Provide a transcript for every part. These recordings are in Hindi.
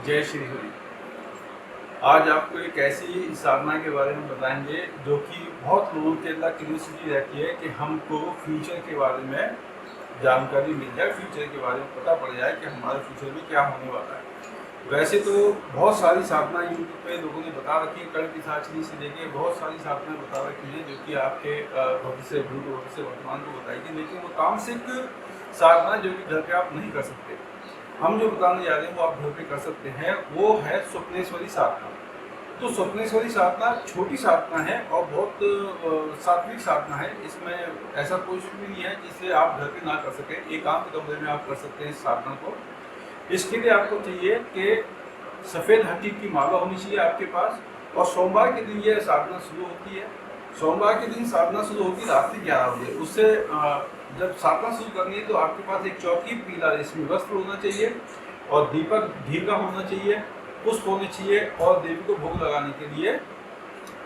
जय श्री हरि। आज आपको एक ऐसी साधना के बारे में बताएंगे जो कि बहुत लोगों के अंदर क्यूरियोसिटी रहती है कि हमको फ्यूचर के बारे में जानकारी मिल जाए, फ्यूचर के बारे में पता पड़ जाए कि हमारे फ्यूचर में क्या होने वाला है। वैसे तो बहुत सारी साधना यूट्यूब पे लोगों ने बता रखी है, कल पिशाचनी से लेके बहुत सारी साधनाएं बता रखी हैं जो कि आपके भविष्य, भूत, भविष्य, वर्तमान को बताएगी, लेकिन वो तामसिक साधना जो कि घर पे आप नहीं कर सकते। हम जो बताने जा रहे हैं वो आप घर पे कर सकते हैं, वो है स्वप्नेश्वरी साधना। तो स्वप्नेश्वरी साधना छोटी साधना है और बहुत सात्विक साधना है। इसमें ऐसा कुछ भी नहीं है जिसे आप घर पे ना कर सकें, एकांत कमरे में आप कर सकते हैं इस साधना को। इसके लिए आपको चाहिए कि सफ़ेद हकीक की माला होनी चाहिए आपके पास, और सोमवार के दिन ये साधना शुरू होती है। सोमवार के दिन साधना शुरू होगी रात्रि 11 बजे। उससे जब साधना शुरू करनी है तो आपके पास एक चौकी, पीला रेशमी वस्त्र होना चाहिए और दीपक घी का होना चाहिए, पुष्प होने चाहिए, और देवी को भोग लगाने के लिए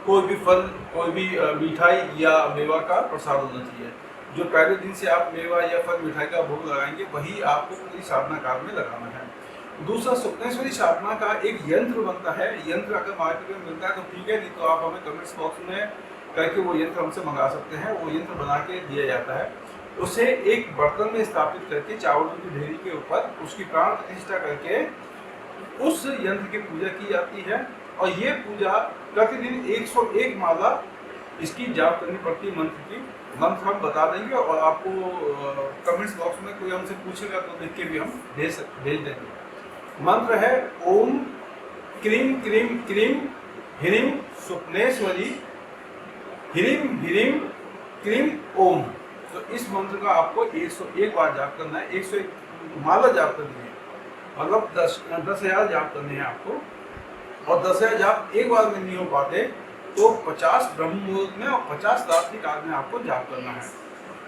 कोई भी फल, कोई भी मिठाई या मेवा का प्रसाद होना चाहिए। जो पहले दिन से आप मेवा या फल मिठाई का भोग लगाएंगे वही आपको पूरी साधना काल में लगाना है। दूसरा, स्वप्नेश्वरी साधना का एक यंत्र बनता है। यंत्र अगर मार्केट में मिलता है तो ठीक है, नहीं तो आप हमें कमेंट्स बॉक्स में करके वो यंत्र हमसे मंगा सकते हैं। वो यंत्र बना के दिया जाता है। उसे एक बर्तन में स्थापित करके चावलों की ढेरी के ऊपर उसकी प्राण प्रतिष्ठा करके उस यंत्र की पूजा की जाती है। और ये पूजा प्रतिदिन 101 माला इसकी जाप करनी पड़ती है। मंत्र की मंत्र हम बता देंगे और आपको कमेंट्स बॉक्स में कोई हमसे पूछेगा तो लिख के भी हम भेज देंगे। मंत्र है ओम क्रीम क्रीम क्रीम ह्रीम स्वप्नेश्वरी ह्रीम ह्रीम क्रीम ओम। तो इस मंत्र का आपको 101 बार जाप करना है। 101 माला जाप करनी है, मतलब 10,000 जाप करने हैं आपको। और 10,000 जाप एक बार में नहीं हो पाते तो 50 ब्रह्म मुहूर्त में और 50 रात्रि काल में आपको जाप करना है।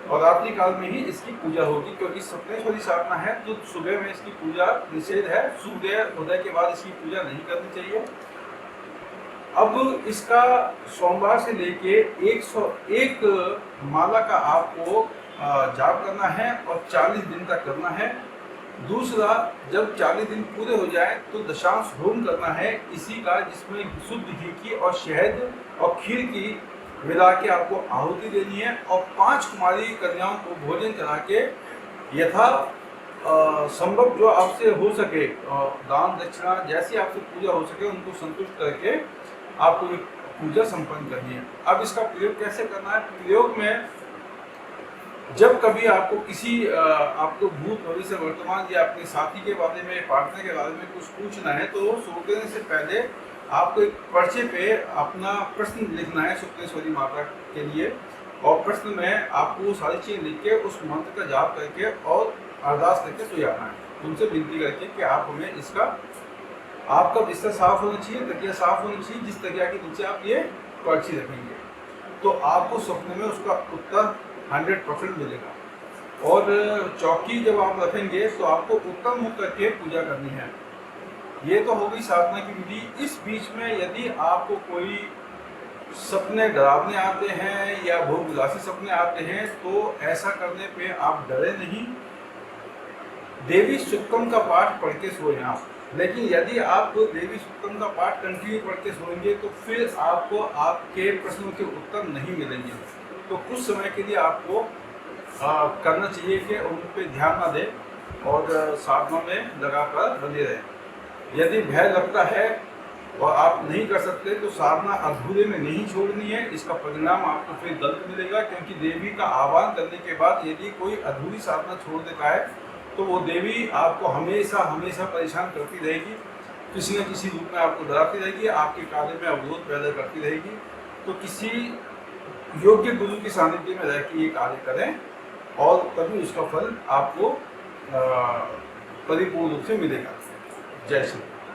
और रात्रि काल में ही इसकी पूजा होगी, क्योंकि स्वप्नेश्वरी साधना है तो सुबह में इसकी पूजा निषेध है। सूर्य उदय के बाद इसकी पूजा नहीं करनी चाहिए। अब इसका सोमवार से लेके 101 माला का आपको जाप करना है और 40 दिन तक करना है। दूसरा, जब 40 दिन पूरे हो जाए तो दशांश होम करना है इसी का, जिसमें शुद्ध घी की और शहद और खीर की मिला के आपको आहुति देनी है। और 5 कुमारी कन्याओं को भोजन करा के यथा संभव जो आपसे हो सके, दान दक्षिणा जैसी आपसे पूजा हो सके उनको संतुष्ट करके आपको ये पूजा संपन्न करनी है। अब इसका प्रयोग कैसे करना है? प्रयोग में जब कभी आपको किसी आपको भूत, भविष्य, वर्तमान या अपने साथी के बारे में, पार्टनर के बारे में कुछ पूछना है तो सोचने से पहले आपको एक पर्चे पे अपना प्रश्न लिखना है स्वप्नेश्वरी माता के लिए। और प्रश्न में आपको वो सारी चीज़ें लिख के उस मंत्र का जाप करके और अरदास करके सो जाना है, उनसे विनती करके कि आप हमें इसका, आपका बिस्तर साफ होना चाहिए, तकिया साफ होनी चाहिए, जिस तकिया के नीचे आप ये पर्ची रखेंगे तो आपको सपने में उसका उत्तर 100% मिलेगा। और चौकी जब आप रखेंगे तो आपको उत्तम मुख करके पूजा करनी है। ये तो होगी साधना की विधि। इस बीच में यदि आपको कोई सपने डरावने आते हैं या भोग विलासी सपने आते हैं तो ऐसा करने पे आप डरे नहीं, देवी सुक्तम का पाठ पढ़ के सोएं आप। लेकिन यदि आप देवी सुक्तम का पाठ कंटिन्यू पढ़ के सोएंगे तो फिर आपको आपके प्रश्नों के उत्तर नहीं मिलेंगे। तो कुछ समय के लिए आपको करना चाहिए कि उन पर ध्यान ना दें और साधना में लगाकर बने रहें। यदि भय लगता है और आप नहीं कर सकते तो साधना अधूरे में नहीं छोड़नी है। इसका परिणाम आपको फिर गलत मिलेगा, क्योंकि देवी का आह्वान करने के बाद यदि कोई अधूरी साधना छोड़ देता है तो वो देवी आपको हमेशा हमेशा परेशान करती रहेगी, किसी न किसी रूप में आपको डराती रहेगी, आपके कार्य में अवरोध पैदा करती रहेगी। तो किसी योग्य गुरु के सानिध्य में रह के ये कार्य करें और तभी उसका फल आपको परिपूर्ण रूप से मिलेगा। जय श्री।